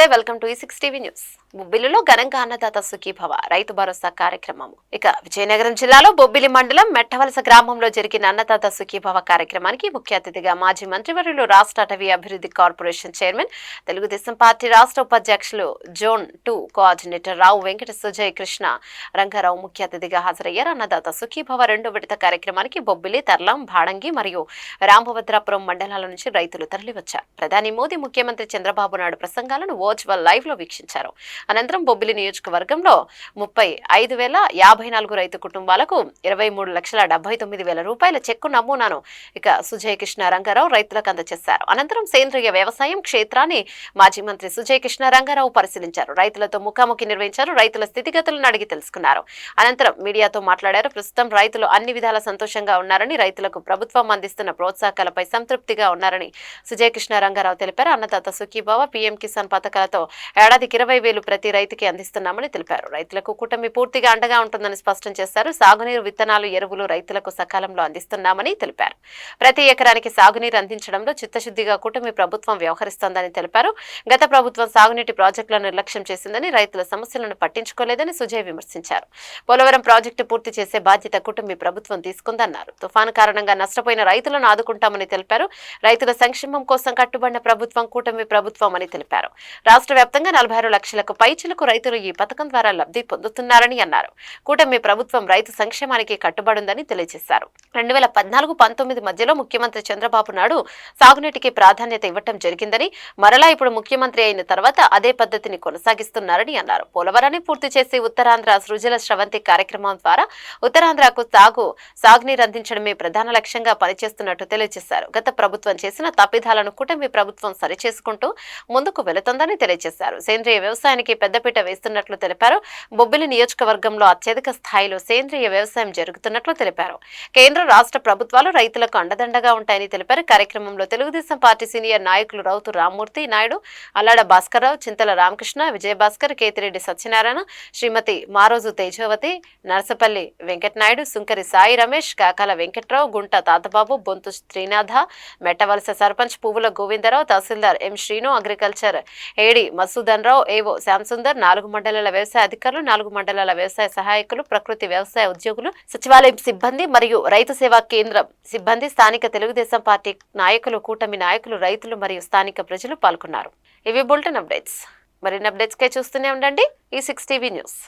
నమస్తే welcome to ఈ6 TV news. బొబ్బిలిలో ఘనంగా అన్నదాత సుఖీభవ రైతు భరోసా కార్యక్రమం. ఇక విజయనగరం జిల్లాలో బొబ్బిలి మండలం మెట్టవలస గ్రామంలో జరిగిన అన్నదాత సుఖీభవ కార్యక్రమానికి ముఖ్య అతిథిగా మాజీ మంత్రివర్యులు రాష్ట్ర అటవీ అభివృద్ధి కార్పొరేషన్ చైర్మన్, తెలుగుదేశం పార్టీ రాష్ట్ర ఉపాధ్యక్షులు జోన్ 2 కోఆర్డినేటర్ రావు వెంకట సుజయ్ కృష్ణ రంగారావు ముఖ్య అతిథిగా హాజరయ్యారు. అన్నదాత సుఖీభవ 2వ విడత కార్యక్రమానికి బొబ్బిలి, తర్లం, భాడంగి మరియు రామభద్రాపురం మండలాల నుంచి రైతులు తరలివచ్చారు. ప్రధాని మోదీ, ముఖ్యమంత్రి చంద్రబాబు నాయుడు ప్రసంగాలను వర్చువల్ లైవ్ లో వీక్షించారు. అనంతరం బొబ్బిలి నియోజకవర్గంలో 35,054 రైతు కుటుంబాలకు 23,79,000 రూపాయల చెక్కు నమూనాను ఇక సుజయ్ కృష్ణ రంగారావు రైతులకు అందజేశారు. అనంతరం సేంద్రియ వ్యవసాయం క్షేత్రాన్ని మాజీ మంత్రి సుజయ్ కృష్ణ రంగారావు పరిశీలించారు. రైతులతో ముఖాముఖి నిర్వహించారు. రైతుల స్థితిగతులను అడిగి తెలుసుకున్నారు. అనంతరం మీడియాతో మాట్లాడారు. ప్రస్తుతం రైతులు అన్ని విధాల సంతోషంగా ఉన్నారని, రైతులకు ప్రభుత్వం అందిస్తున్న ప్రోత్సాహకాలపై సంతృప్తిగా ఉన్నారని సుజయ్ కృష్ణ రంగారావు తెలిపారు. అన్నదాత సుఖీభవ, పీఎం కిసాన్ పథకాలతో ఏడాదికి 20,000 ప్రతి రైతుకి అందిస్తున్నామని తెలిపారు. రైతులకు కూటమి పూర్తిగా అండగా ఉంటుందని స్పష్టం చేశారు. సాగునీరు, విత్తనాలు, ఎరువులు రైతులకు సకాలంలో అందిస్తున్నామని తెలిపారు. ప్రతి ఎకరానికి సాగునీరు అందించడంలో చిత్తశుద్ధిగా కూటమి ప్రభుత్వం వ్యవహరిస్తోందని తెలిపారు. గత ప్రభుత్వం సాగునీటి ప్రాజెక్టులను నిర్లక్ష్యం చేసిందని, రైతుల సమస్యలను పట్టించుకోలేదని సుజయ్ విమర్శించారు. పోలవరం ప్రాజెక్టు పూర్తి చేసే బాధ్యత కూటమి ప్రభుత్వం తీసుకుందన్నారు. తుఫాను కారణంగా నష్టపోయిన రైతులను ఆదుకుంటామని తెలిపారు. రైతుల సంక్షేమం కోసం కట్టుబడిన ప్రభుత్వం కూటమి ప్రభుత్వం అని తెలిపారు. రాష్ట్ర వ్యాప్తంగా 46 లక్షలకు పైచిలకు రైతులు ఈ పథకం ద్వారా లబ్ధి పొందుతున్నారని అన్నారు. కూటమి ప్రభుత్వం రైతు సంక్షేమానికి కట్టుబడిందని తెలియజేశారు. 2014-19 మధ్యలో ముఖ్యమంత్రి చంద్రబాబు నాయుడు సాగునీటికి ప్రాధాన్యత ఇవ్వటం జరిగిందని, మరలా ఇప్పుడు ముఖ్యమంత్రి అయిన తర్వాత అదే పద్ధతిని కొనసాగిస్తున్నారని అన్నారు. పోలవరాన్ని పూర్తి చేసి ఉత్తరాంధ్ర సృజల స్రవంతి కార్యక్రమం ద్వారా ఉత్తరాంధ్రకు సాగునీరు అందించడమే ప్రధాన లక్ష్యంగా పనిచేస్తున్నట్టు తెలియజేశారు. గత ప్రభుత్వం చేసిన తప్పిదాలను కూటమి ప్రభుత్వం సరిచేసుకుంటూ ముందుకు వెళుతుందని తెలియజేశారు. సేంద్రియ వ్యవసాయానికి పెద్దపీట వేస్తున్నట్లు తెలిపారు. బొబ్బిలి నియోజకవర్గంలో అత్యధిక స్థాయిలో సేంద్రియ వ్యవసాయం జరుగుతున్నట్లు తెలిపారు. కేంద్ర, రాష్ట్ర ప్రభుత్వాలు రైతులకు అండదండగా ఉంటాయని తెలిపారు. కార్యక్రమంలో తెలుగుదేశం పార్టీ సీనియర్ నాయకులు రౌతు రామ్మూర్తి నాయుడు, అల్లాడ భాస్కర్రావు, చింతల రామకృష్ణ, విజయభాస్కర్, కేతిరెడ్డి సత్యనారాయణ, శ్రీమతి మారోజు తేజవతి, నరసపల్లి వెంకటనాయుడు, సుంకరి సాయి రమేష్, కాకాల వెంకట్రావు, గుంట తాతబాబు, బొంతు శ్రీనాథ, మెట్టవలస సర్పంచ్ పువ్వుల గోవిందరావు, తహసీల్దార్ ఎం శ్రీను, అగ్రికల్చర్ ఏడి మసూదన్ రావు, ఏవో శ్యాంసుందర్, 4 మండలాల వ్యవసాయ అధికారులు, 4 మండలాల వ్యవసాయ సహాయకులు, ప్రకృతి వ్యవసాయ ఉద్యోగులు, సచివాలయం సిబ్బంది మరియు రైతు సేవా కేంద్రం సిబ్బంది, స్థానిక తెలుగుదేశం పార్టీ నాయకులు, కూటమి నాయకులు, రైతులు మరియు స్థానిక ప్రజలు పాల్గొన్నారు. ఇవి బులెటిన్ అప్డేట్స్. మరిన్ని అప్డేట్స్ కై చూస్తూనే ఉండండి ఈ6 టీవీ న్యూస్.